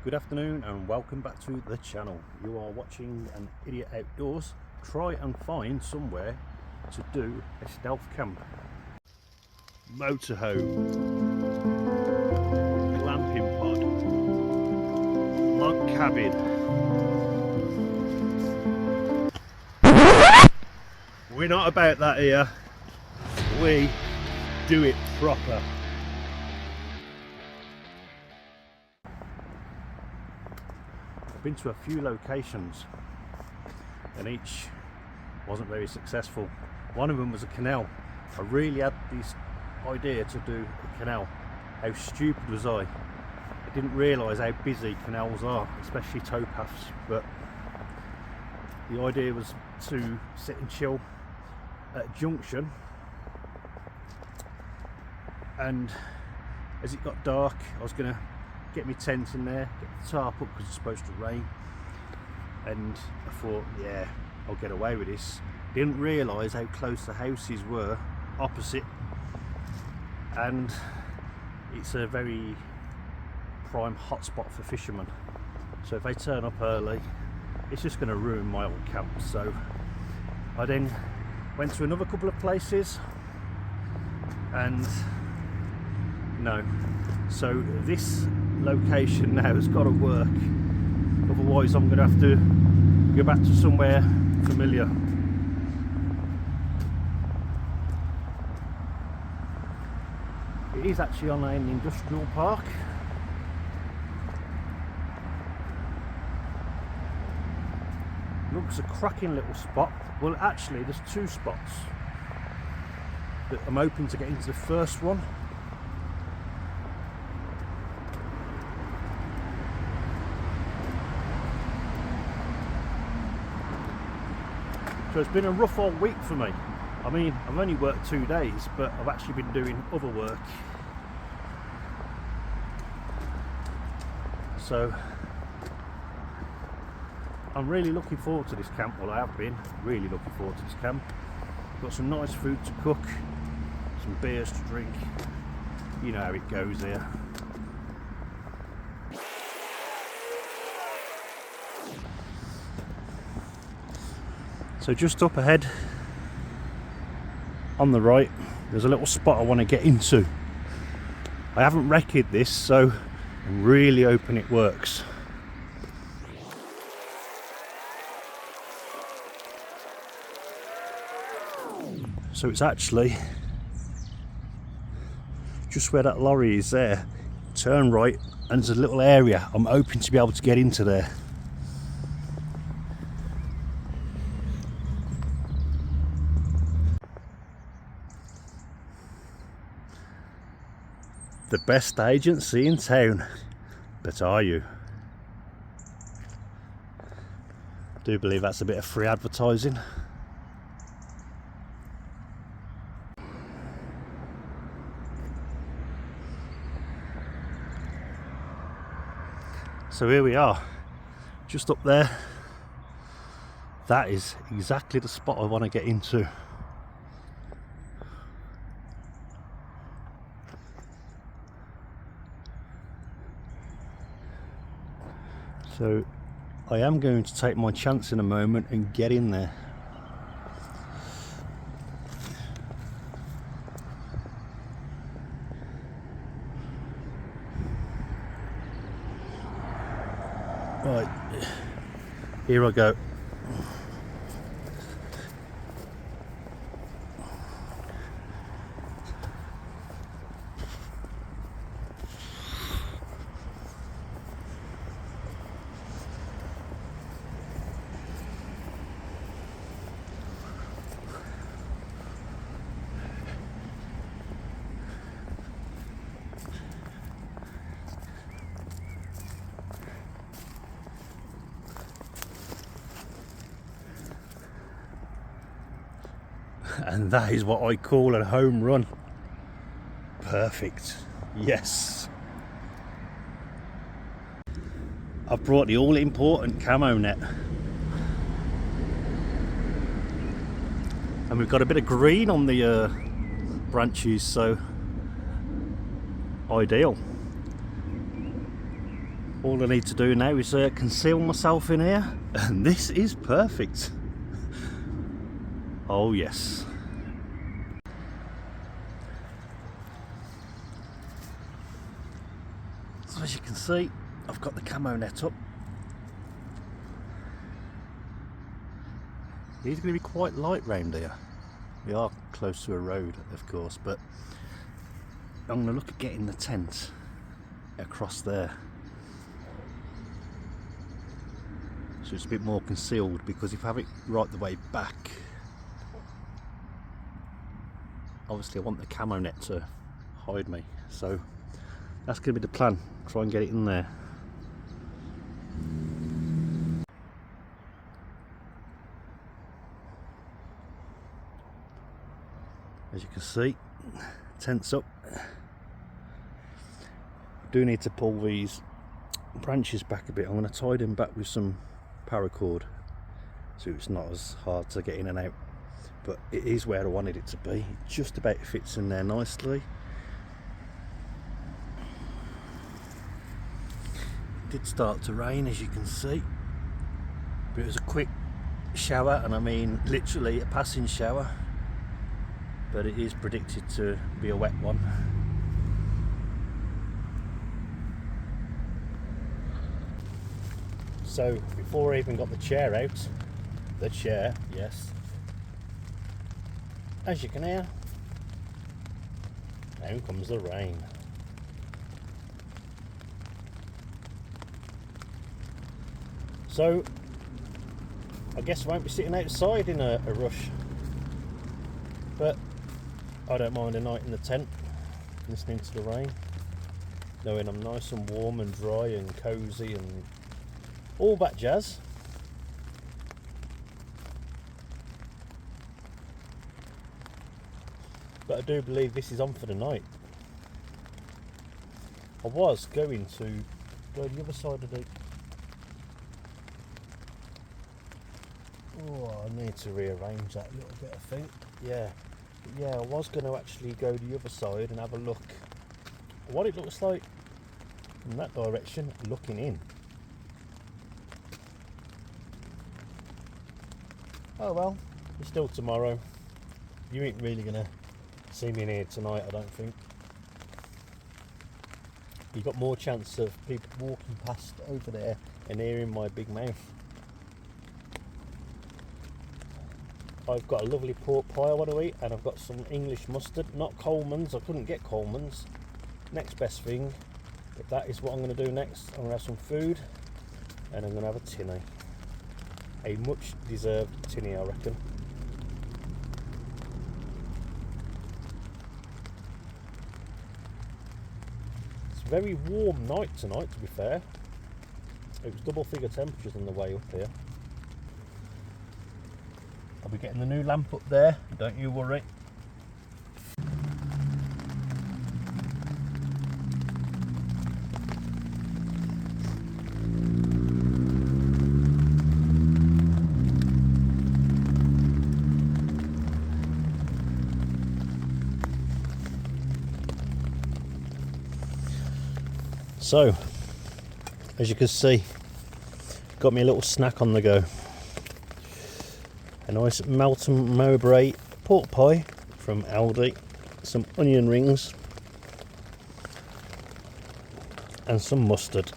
Good afternoon and welcome back to the channel. You are watching an Idiot Outdoors try and find somewhere to do a stealth camp. Motorhome, glamping pod, log cabin. We're not about that here. We do it proper. Been to a few locations and each wasn't very successful. One of them was a canal. I really had this idea to do a canal. How stupid was I? I didn't realise how busy canals are, especially towpaths, but the idea was to sit and chill at a junction, and as it got dark I was going to get my tent in there, get the tarp up because it's supposed to rain, and I thought, yeah, I'll get away with this. Didn't realise how close the houses were opposite, and it's a very prime hotspot for fishermen, so if they turn up early it's just going to ruin my old camp. So I then went to another couple of places and no. So this location now has got to work, otherwise I'm going to have to go back to somewhere familiar. It is actually on an industrial park. Looks a cracking little spot. Well, actually there's two spots that I'm hoping to get into. The first one, so it's been a rough old week for me. I mean, I've only worked 2 days, but I've actually been doing other work. So I'm really looking forward to this camp. Well, I have been really looking forward to this camp. Got some nice food to cook, some beers to drink. You know how it goes here. So just up ahead on the right there's a little spot I want to get into. I haven't wrecked this, so I'm really hoping it works. So it's actually just where that lorry is there. Turn right and there's a little area. I'm hoping to be able to get into there. The best agency in town, but are you? I do believe that's a bit of free advertising. So here we are, just up there. That is exactly the spot I want to get into. So I am going to take my chance in a moment and get in there. Right, here I go. And that is what I call a home run. Perfect. Yes. I've brought the all important camo net. And we've got a bit of green on the branches, so ideal. All I need to do now is conceal myself in here, and this is perfect. Oh yes. So as you can see, I've got the camo net up. It is going to be quite light round here. We are close to a road, of course, but I'm going to look at getting the tent across there, so it's a bit more concealed, because if I have it right the way back, obviously I want the camo net to hide me, so that's going to be the plan. Try and get it in there. As you can see, tent's up. Do need to pull these branches back a bit. I'm going to tie them back with some paracord so it's not as hard to get in and out, but it is where I wanted it to be. It just about fits in there nicely. It did start to rain, as you can see, but it was a quick shower, and I mean literally a passing shower, but it is predicted to be a wet one. So before I even got the chair out, yes, as you can hear, now comes the rain. So I guess I won't be sitting outside in a rush, but I don't mind a night in the tent, listening to the rain, knowing I'm nice and warm and dry and cosy and all that jazz. But I do believe this is on for the night. I was going to go the other side of the... Oh, I need to rearrange that a little bit, I think. Yeah, I was going to actually go the other side and have a look what it looks like in that direction, looking in. Oh well, it's still tomorrow. You ain't really gonna see me in here tonight, I don't think. You've got more chance of people walking past over there and hearing my big mouth. I've got a lovely pork pie I want to eat, and I've got some English mustard, not Coleman's. I couldn't get Coleman's. Next best thing, but that is what I'm going to do next. I'm going to have some food, and I'm going to have a tinny. A much deserved tinny, I reckon. It's a very warm night tonight, to be fair. It was double figure temperatures on the way up here. I'll be getting the new lamp up there, don't you worry. So, as you can see, got me a little snack on the go. A nice Melton Mowbray pork pie from Aldi, some onion rings, and some mustard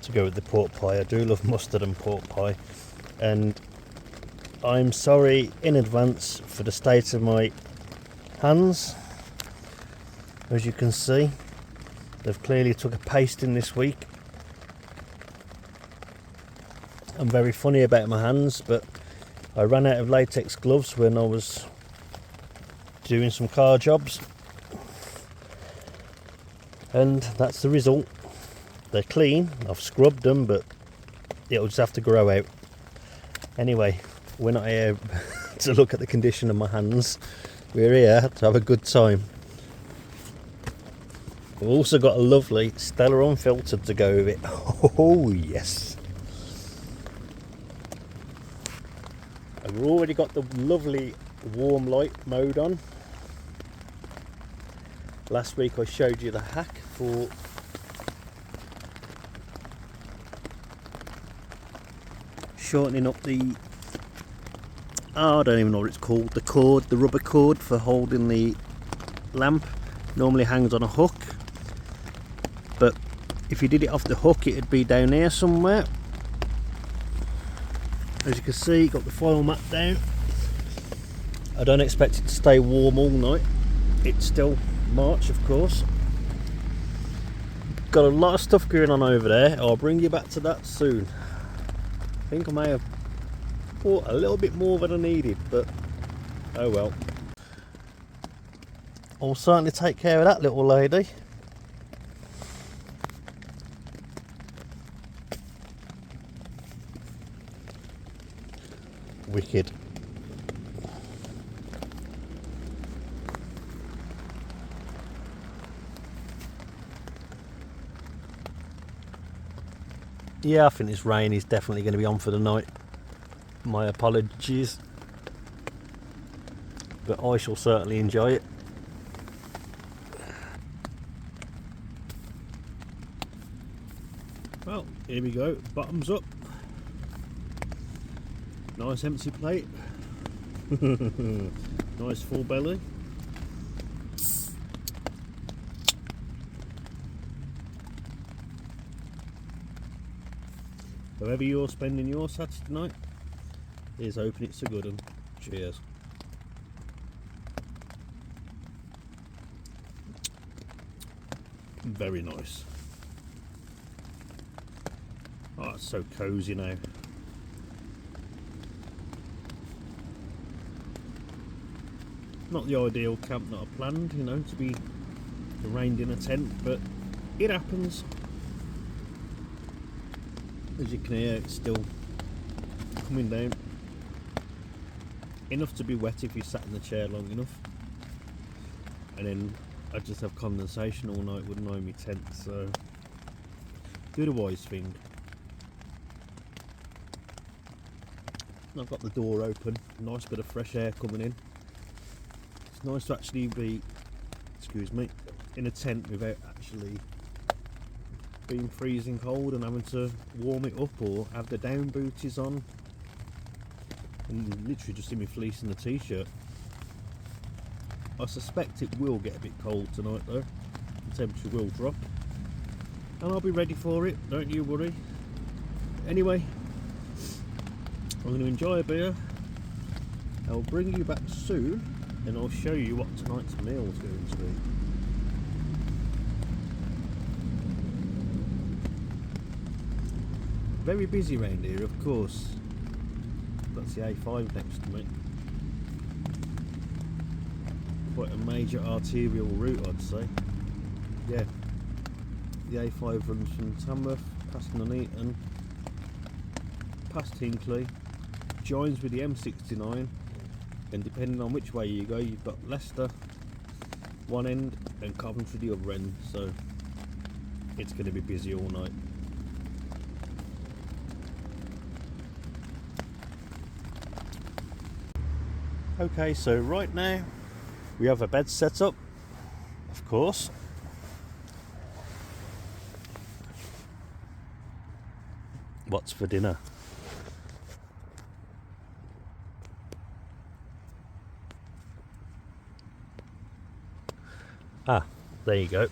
to go with the pork pie. I do love mustard and pork pie, and I'm sorry in advance for the state of my hands. As you can see, they've clearly took a pasting this week. I'm very funny about my hands, but I ran out of latex gloves when I was doing some car jobs, and that's the result. They're clean, I've scrubbed them, but it'll just have to grow out. Anyway, we're not here to look at the condition of my hands, we're here to have a good time. We've also got a lovely Stella Unfiltered to go with it. Oh yes. I've already got the lovely warm light mode on. Last week I showed you the hack for shortening up the, I don't even know what it's called, the cord, the rubber cord for holding the lamp. Normally hangs on a hook, but if you did it off the hook it'd be down here somewhere. As you can see, got the foil mat down. I don't expect it to stay warm all night. It's still March, of course. Got a lot of stuff going on over there. I'll bring you back to that soon. I think I may have bought a little bit more than I needed, but oh well. I'll certainly take care of that little lady. Wicked. Yeah, I think this rain is definitely going to be on for the night. My apologies, but I shall certainly enjoy it. Well, here we go, bottoms up. Nice empty plate. Nice full belly. However you're spending your Saturday night, here's hoping it's a good one. Cheers. Very nice. Oh, it's so cosy now. Not the ideal camp that I planned, you know, to be arranged in a tent, but it happens. As you can hear, it's still coming down. Enough to be wet if you sat in the chair long enough. And then I'd just have condensation all night, wouldn't I, in my tent, so do the wise thing. I've got the door open, nice bit of fresh air coming in. It's nice to actually be, excuse me, in a tent without actually being freezing cold and having to warm it up or have the down booties on. And literally just in my fleece and a t-shirt. I suspect it will get a bit cold tonight though. The temperature will drop. And I'll be ready for it, don't you worry. Anyway, I'm going to enjoy a beer. I'll bring you back soon and I'll show you what tonight's meal is going to be. Very busy round here, of course. That's the A5 next to me. Quite a major arterial route, I'd say. Yeah, the A5 runs from Tamworth, past Nuneaton, past Hinckley, joins with the M69, and depending on which way you go, you've got Leicester one end and Coventry the other end, so it's going to be busy all night. Okay, so right now we have a bed set up, of course. What's for dinner? Ah, there you go.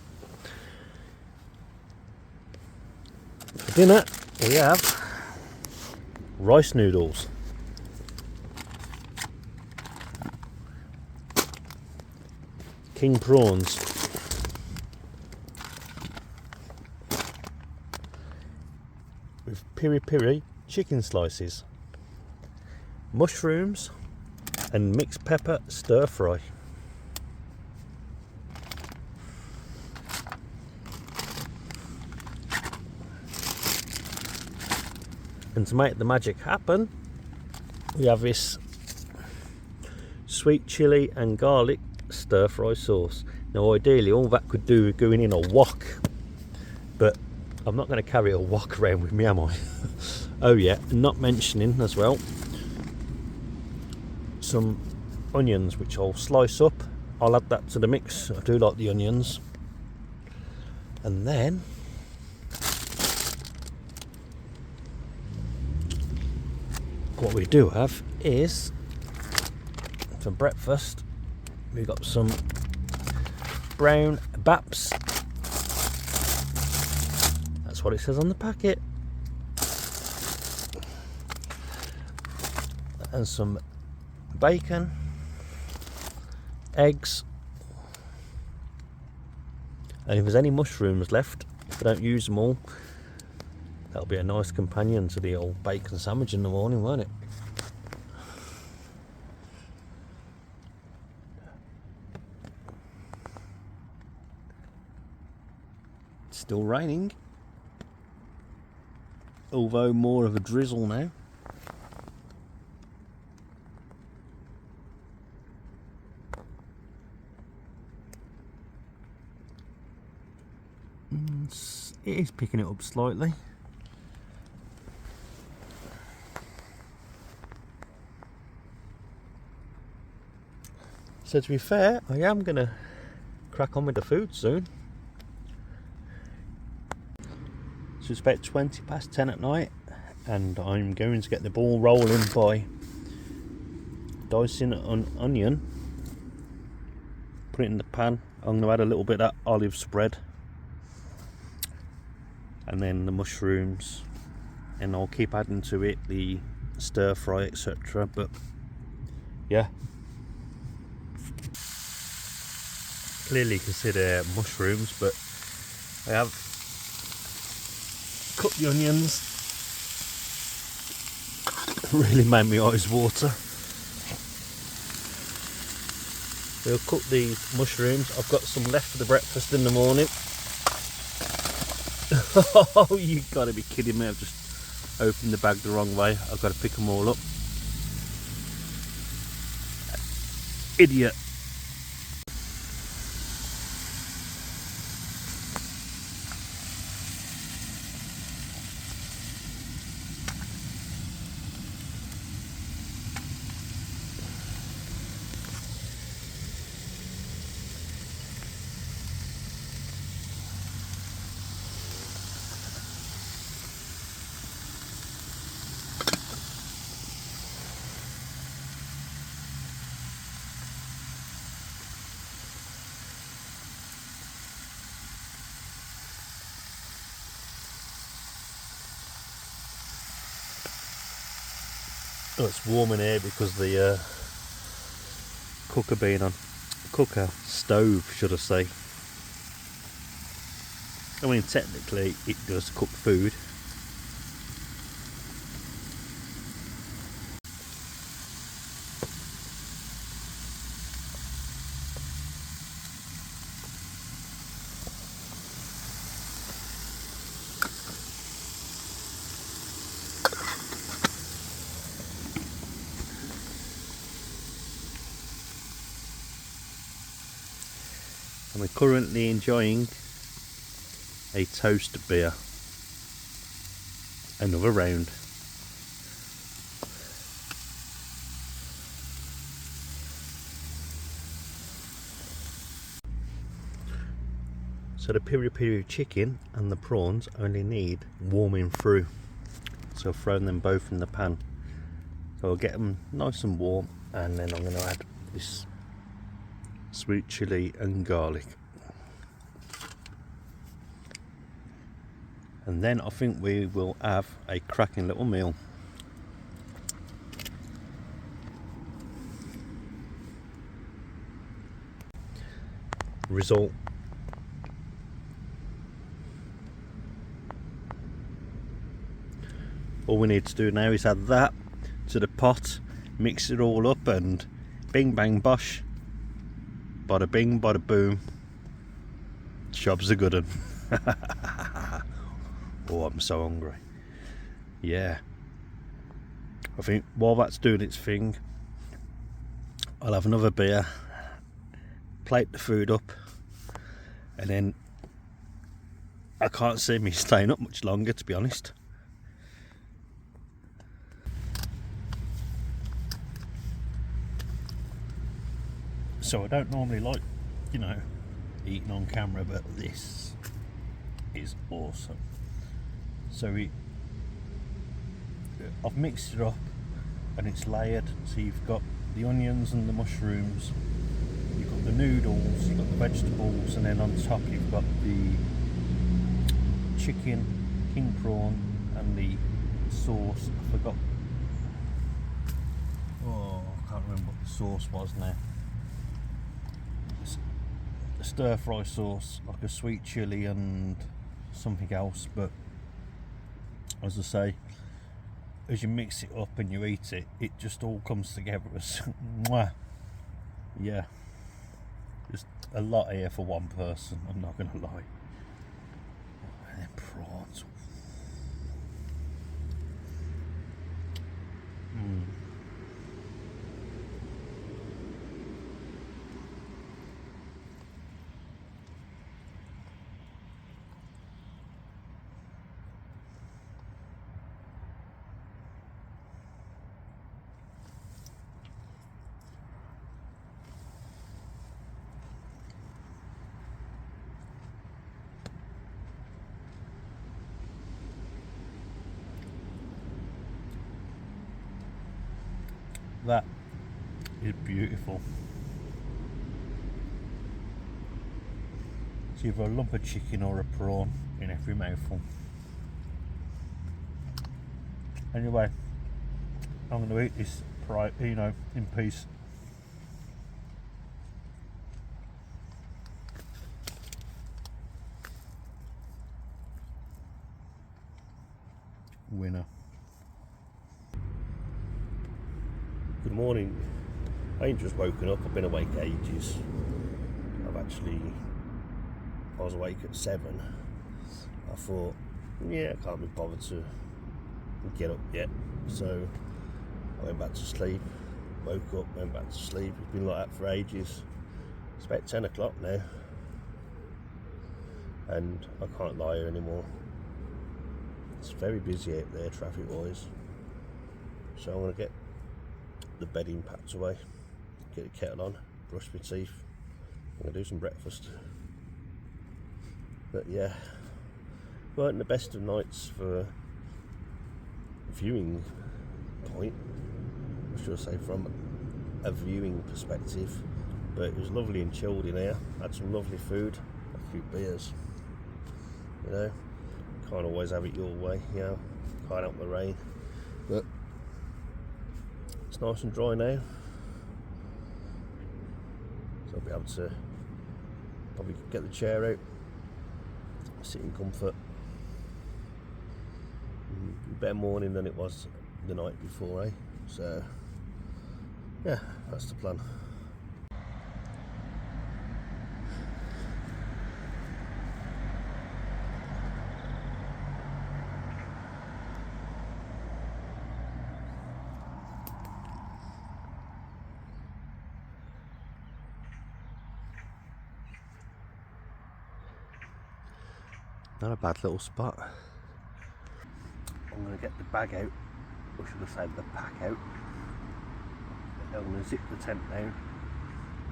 For dinner we have rice noodles, king prawns, with piri piri chicken slices, mushrooms and mixed pepper stir fry. And to make the magic happen, we have this sweet chilli and garlic stir fry sauce. Now ideally all that could do with going in a wok, but I'm not going to carry a wok around with me, am I? Oh yeah, and not mentioning as well some onions, which I'll slice up. I'll add that to the mix. I do like the onions. And then what we do have is, for breakfast, we've got some brown baps. That's what it says on the packet. And some bacon, eggs, and if there's any mushrooms left, if I don't use them all, that'll be a nice companion to the old bacon sandwich in the morning, won't it? It's still raining, although more of a drizzle now. It is picking it up slightly. So to be fair, I am going to crack on with the food soon. So it's about 20 past 10 at night, and I'm going to get the ball rolling by dicing an onion, put it in the pan. I'm going to add a little bit of that olive spread, and then the mushrooms, and I'll keep adding to it the stir fry, etc. But yeah, clearly consider mushrooms, but I have cut the onions. Really made my eyes water. We'll cook these mushrooms. I've got some left for the breakfast in the morning. Oh, you gotta be kidding me. I've just opened the bag the wrong way. I've got to pick them all up. Idiot. Oh, it's warm in here because the cooker being on. Cooker, stove should I say. I mean, technically it does cook food. And we're currently enjoying a toast beer. Another round. So the piri piri chicken and the prawns only need warming through. So I've thrown them both in the pan. So I'll get them nice and warm, and then I'm going to add this sweet chilli and garlic, and then I think we will have a cracking little meal. Result: all we need to do now is add that to the pot, mix it all up, and bing bang bosh, bada bing bada boom, job's a good one. Oh, I'm so hungry. Yeah, I think while that's doing its thing, I'll have another beer, plate the food up, and then I can't see me staying up much longer, to be honest. So I don't normally like, you know, eating on camera, but this is awesome. So I've mixed it up, and it's layered. So you've got the onions and the mushrooms, you've got the noodles, you've got the vegetables, and then on top you've got the chicken, king prawn, and the sauce. I forgot. Oh, I can't remember what the sauce was now. It's a stir fry sauce, like a sweet chili and something else. But as I say, as you mix it up and you eat it, it just all comes together as mwah. Yeah, just a lot here for one person, I'm not gonna lie. And then prawns. That is beautiful. It's either a lump of chicken or a prawn in every mouthful. Anyway, I'm going to eat this, in peace. Winner. Good morning. I ain't just woken up, I've been awake ages. I was awake at 7. I thought, yeah, I can't be bothered to get up yet. So I went back to sleep, woke up, went back to sleep. It's been like that for ages. It's about 10 o'clock now. And I can't lie here anymore. It's very busy out there, traffic wise. So I'm going to get the bedding packed away, get the kettle on, brush my teeth. I'm going to do some breakfast. But yeah, weren't the best of nights for a viewing point, I should say, from a viewing perspective. But it was lovely and chilled in here. Had some lovely food, a few beers. You know, can't always have it your way, you know, can't help the rain. But it's nice and dry now, so I'll be able to probably get the chair out, sit in comfort. Better morning than it was the night before, eh? So yeah, that's the plan. Not a bad little spot. I'm going to get the bag out, or should I say the pack out. I'm going to zip the tent down,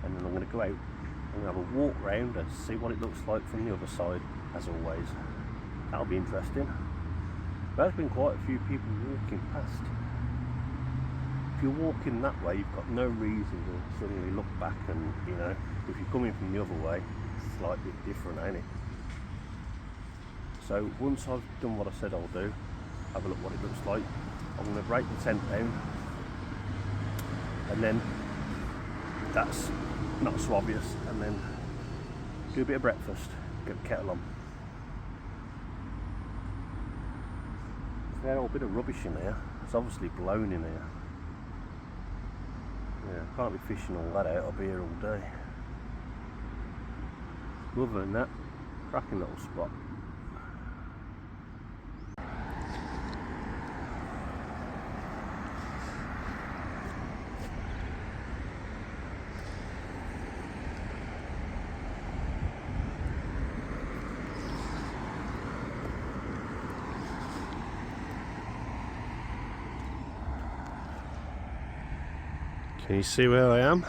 and then I'm going to go out. I'm going to have a walk round and see what it looks like from the other side, as always. That'll be interesting. There's been quite a few people walking past. If you're walking that way, you've got no reason to suddenly look back, and you know, if you're coming from the other way, it's slightly different, ain't it? So once I've done what I said I'll do, have a look what it looks like, I'm going to break the tent down, and then that's not so obvious, and then do a bit of breakfast, get the kettle on. There's a bit of rubbish in here, it's obviously blown in here. Yeah, I can't be fishing all that out, I'll be here all day. Other than that, cracking little spot. Can you see where I am?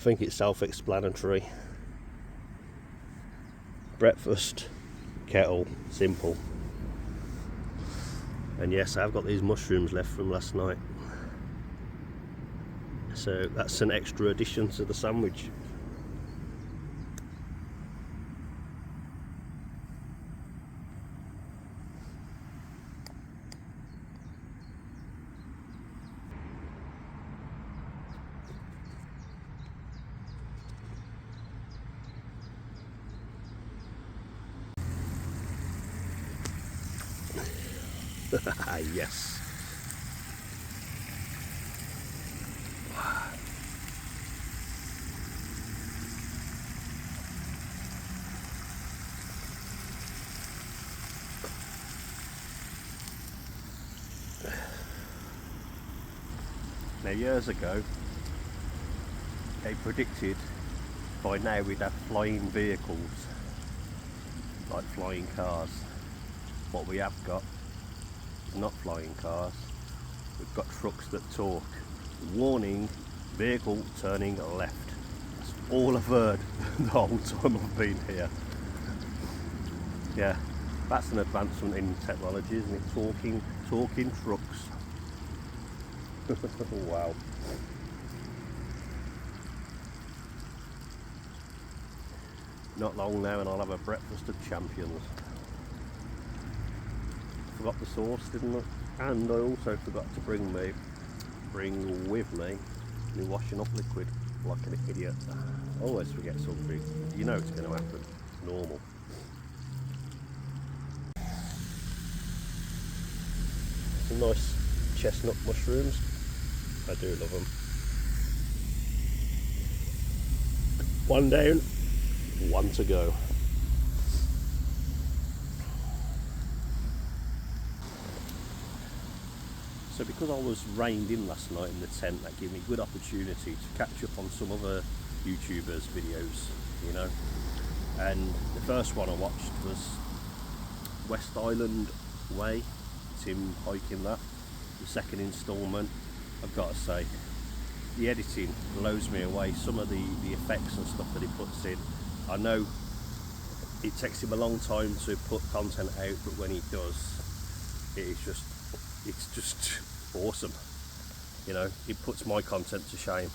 think it's self-explanatory. Breakfast, kettle, simple. And yes, I've got these mushrooms left from last night, so that's an extra addition to the sandwich. Yes. Now, years ago, they predicted by now we'd have flying vehicles, like flying cars. What we have got is not flying cars, we've got trucks that talk. Warning, vehicle turning left. That's all I've heard the whole time I've been here. Yeah, that's an advancement in technology, isn't it? Talking trucks. Wow. Not long now and I'll have a breakfast of champions. Forgot the sauce, didn't I? And I also forgot to bring with me my washing up liquid, like an idiot. I always forget something. You know it's going to happen. It's normal. Some nice chestnut mushrooms. I do love them. One down, one to go. So because I was reined in last night in the tent, that gave me a good opportunity to catch up on some other YouTubers' videos, you know. And the first one I watched was West Island Way, Tim hiking that. The second instalment, I've got to say, the editing blows me away. Some of the effects and stuff that he puts in, I know it takes him a long time to put content out, but when he does, it's just awesome. You know, it puts my content to shame.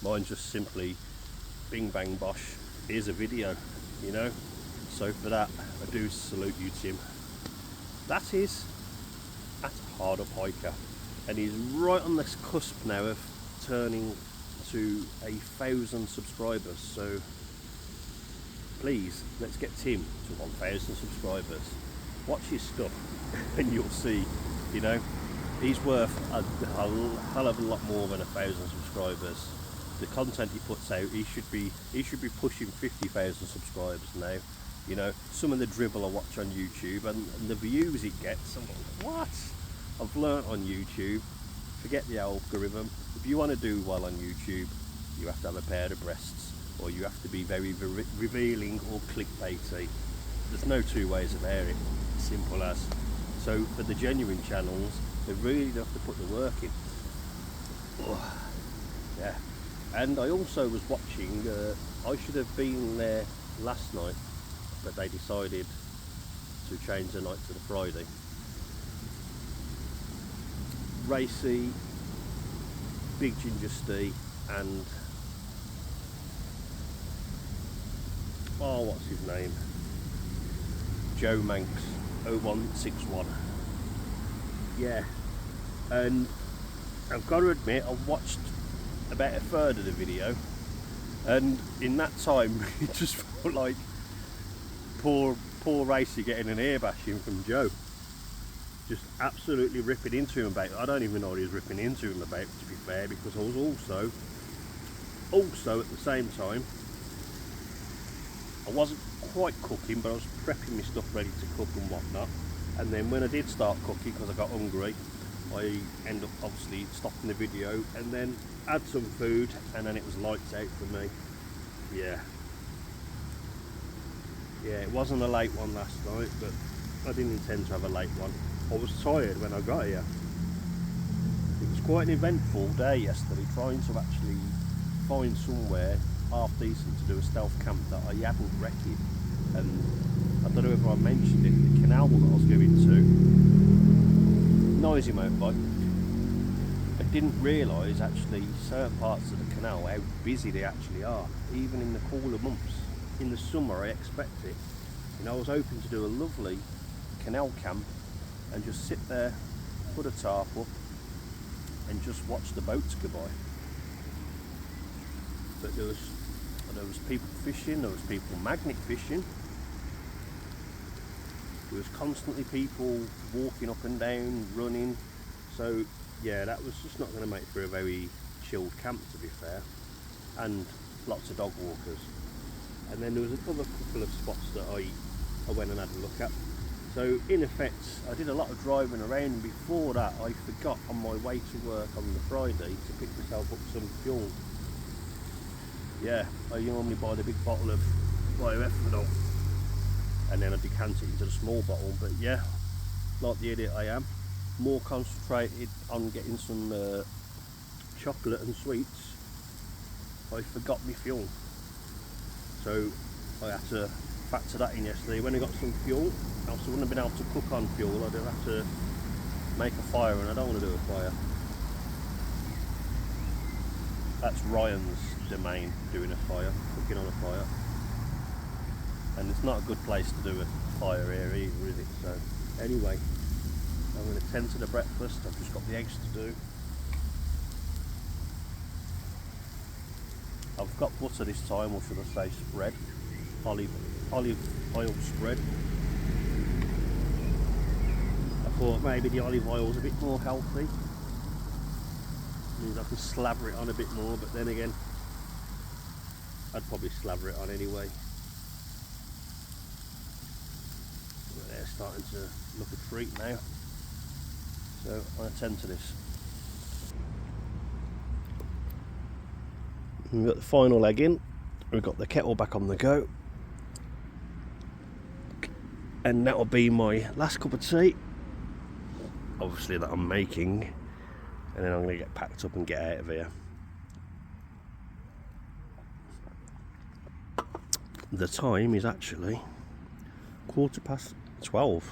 Mine's just simply bing bang bosh, here's a video, you know. So for that, I do salute you, Tim. That's a hard up hiker, and he's right on this cusp now of turning to 1,000 subscribers. So please, let's get Tim to 1,000 subscribers. Watch his stuff and you'll see, you know, he's worth a hell of a lot more than 1,000 subscribers. The content he puts out, he should be pushing 50,000 subscribers now. You know, some of the dribble I watch on YouTube and the views it gets, I'm like, what? I've learnt on YouTube, forget the algorithm. If you want to do well on YouTube, you have to have a pair of breasts, or you have to be very revealing or clickbaity. There's no two ways about it, simple as. So for the genuine channels, they really have to put the work in. Oh, yeah. And I also was watching, I should have been there last night, but they decided to change the night to the Friday. Racy, Big Ginger Steve, and what's his name? Joe Manx 0161. Yeah, and I've got to admit, I watched about a third of the video, and in that time it just felt like poor Racy getting an ear bashing from Joe. Just absolutely ripping into him about it. I don't even know what he was ripping into him about, to be fair, because I was also at the same time, I wasn't quite cooking, but I was prepping my stuff ready to cook and whatnot. And then when I did start cooking, because I got hungry, I ended up obviously stopping the video and then had some food, and then it was lights out for me. Yeah, it wasn't a late one last night, but I didn't intend to have a late one. I was tired when I got here. It was quite an eventful day yesterday, trying to actually find somewhere half decent to do a stealth camp that I hadn't reckoned. And I don't know if I mentioned it, the canal that I was going to, noisy motorbike. I didn't realise actually certain parts of the canal how busy they actually are, even in the cooler months. In the summer I expect it. You know, I was hoping to do a lovely canal camp and just sit there, put a tarp up and just watch the boats go by. But there was people fishing, there was people magnet fishing, there was constantly people walking up and down, running. So yeah, that was just not going to make for a very chilled camp, to be fair, and lots of dog walkers. And then there was another couple of spots that I went and had a look at. So in effect, I did a lot of driving around, and before that I forgot on my way to work on the Friday to pick myself up some fuel. Yeah, I normally buy the big bottle of bioethanol and then I decant it into the small bottle, but yeah, like the idiot I am, more concentrated on getting some chocolate and sweets, I forgot my fuel. So I had to factor that in yesterday. When I got some fuel, else I wouldn't have been able to cook on fuel. I'd have to make a fire, and I don't want to do a fire. That's Ryan's domain, doing a fire, cooking on a fire. And it's not a good place to do a fire here either, is it? So anyway, I'm going to tend to the breakfast. I've just got the eggs to do. I've got butter this time, or should I say spread, olive oil spread. I thought maybe the olive oil was a bit more healthy, means I can slather it on a bit more, but then again I'd probably slather it on anyway. But they're starting to look a treat now, so I attend to this. We've got the final egg in, we've got the kettle back on the go, and that'll be my last cup of tea, obviously, that I'm making, and then I'm going to get packed up and get out of here. The time is actually 12:15.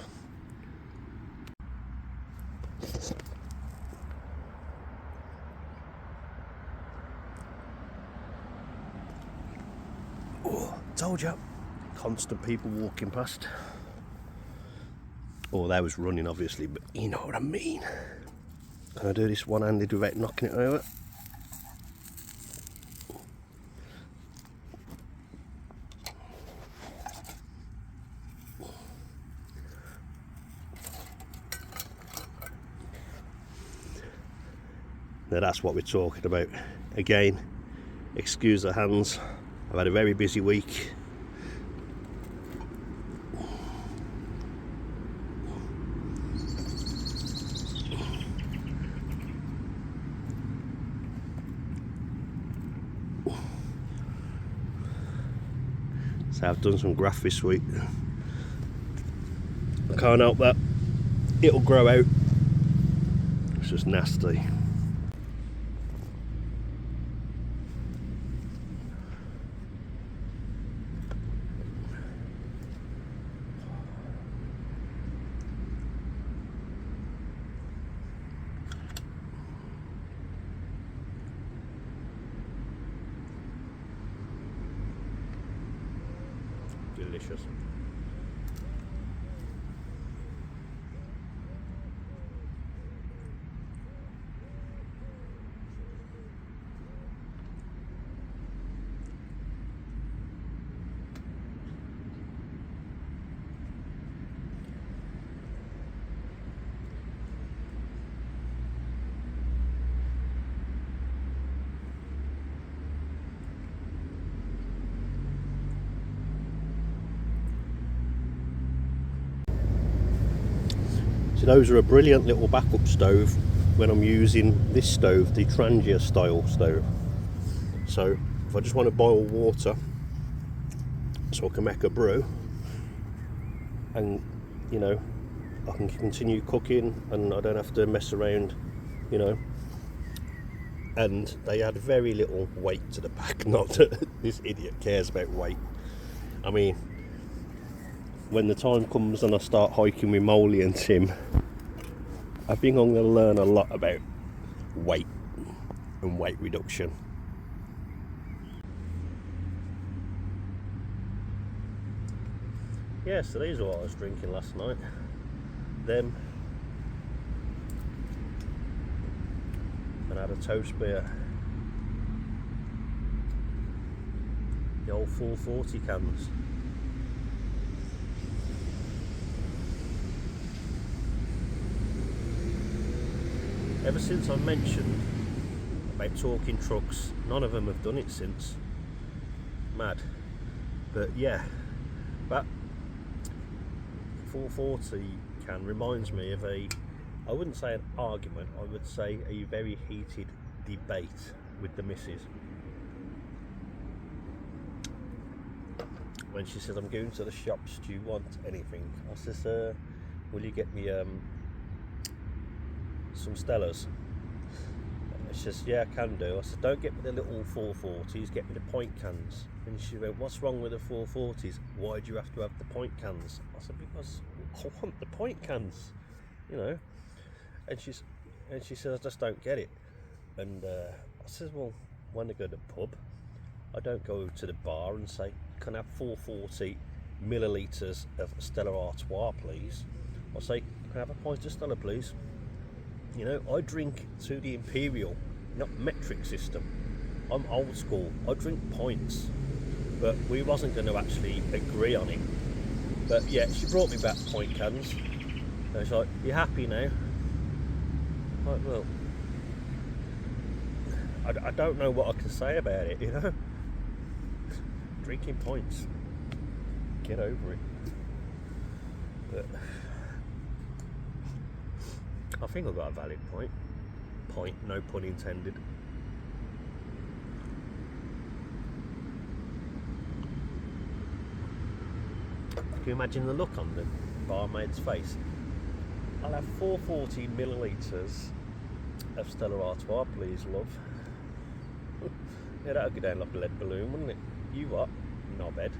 Oh, told you. Constant people walking past. Oh, that was running obviously, but you know what I mean. Can I do this one-handed without knocking it over? Now that's what we're talking about. Again, excuse the hands. I've had a very busy week. So I've done some graft this week. I can't help that. It'll grow out. It's just nasty. Delicious. So those are a brilliant little backup stove when I'm using this stove, the Trangia style stove. So if I just want to boil water so I can make a brew, and you know, I can continue cooking and I don't have to mess around, you know, and they had very little weight to the back. Not that this idiot cares about weight. I mean, when the time comes and I start hiking with Molly and Tim, I think I'm going to learn a lot about weight and weight reduction. Yeah, so these are what I was drinking last night. Them, and I had a toast beer. The old 440 cans. Ever since I mentioned about talking trucks, none of them have done it since. Mad. But yeah, that 440 can reminds me of I wouldn't say an argument, I would say a very heated debate with the missus. When she says, I'm going to the shops, do you want anything? I says, will you get me some Stellas? She says, yeah, I can do. I said, don't get me the little 440s, get me the point cans. And she went, what's wrong with the 440s? Why do you have to have the point cans? I said, because I want the point cans, you know. And she says, I just don't get it. And I says, well, when I go to the pub, I don't go to the bar and say, can I have 440 millilitres of Stella Artois, please? I say, can I have a pint of Stella, please? You know, I drink to the imperial, not metric system. I'm old school. I drink pints. But we wasn't going to actually agree on it. But yeah, she brought me back point cans. And she's like, you happy now? I'm like, well, I don't know what I can say about it, you know? Drinking points. Get over it. But I think I've got a valid point. Point, no pun intended. Can you imagine the look on the barmaid's face? I'll have 440 millilitres of Stella Artois, please, love. Yeah, that would go down like a lead balloon, wouldn't it? You what? Knobhead.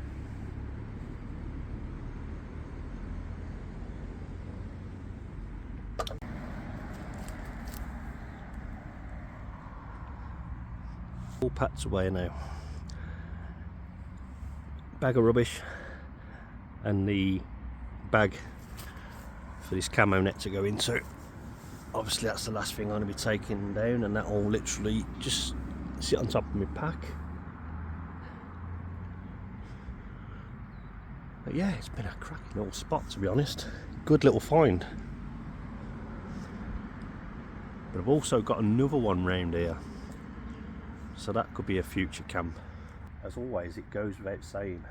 All packed away now. Bag of rubbish and the bag for this camo net to go into. Obviously that's the last thing I'm going to be taking down, and that will literally just sit on top of my pack. But yeah, it's been a cracking little spot, to be honest. Good little find. But I've also got another one round here, so that could be a future camp. As always, it goes without saying,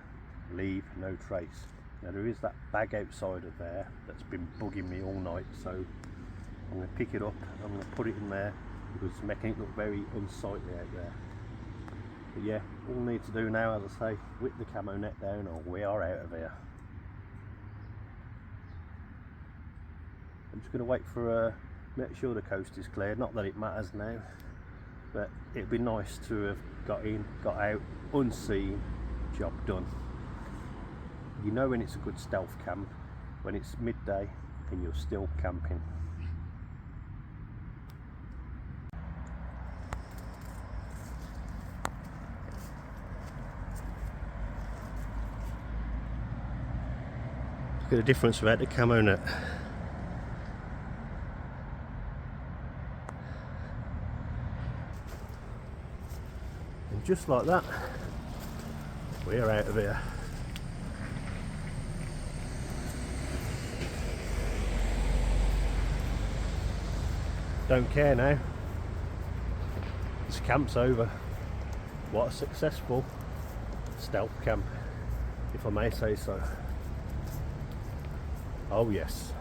leave no trace. Now there is that bag outside of there that's been bugging me all night, so I'm going to pick it up, I'm going to put it in there because it's making it look very unsightly out there. But yeah, all we need to do now, as I say, whip the camo net down or we are out of here. I'm just going to wait for make sure the coast is cleared, not that it matters now, but it'd be nice to have got in, got out, unseen, job done. You know when it's a good stealth camp, when it's midday and you're still camping. Look at the difference without the camo net. And just like that, we're out of here. Don't care now. This camp's over. What a successful stealth camp, if I may say so. Oh yes.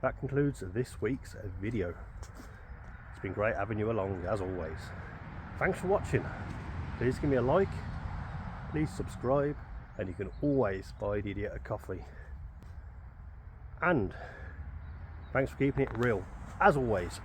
That concludes this week's video. It's It's been great having you along as always. Thanks for watching. Please give me a like, please subscribe, and you can always buy the Idiot a coffee. And thanks for keeping it real as always.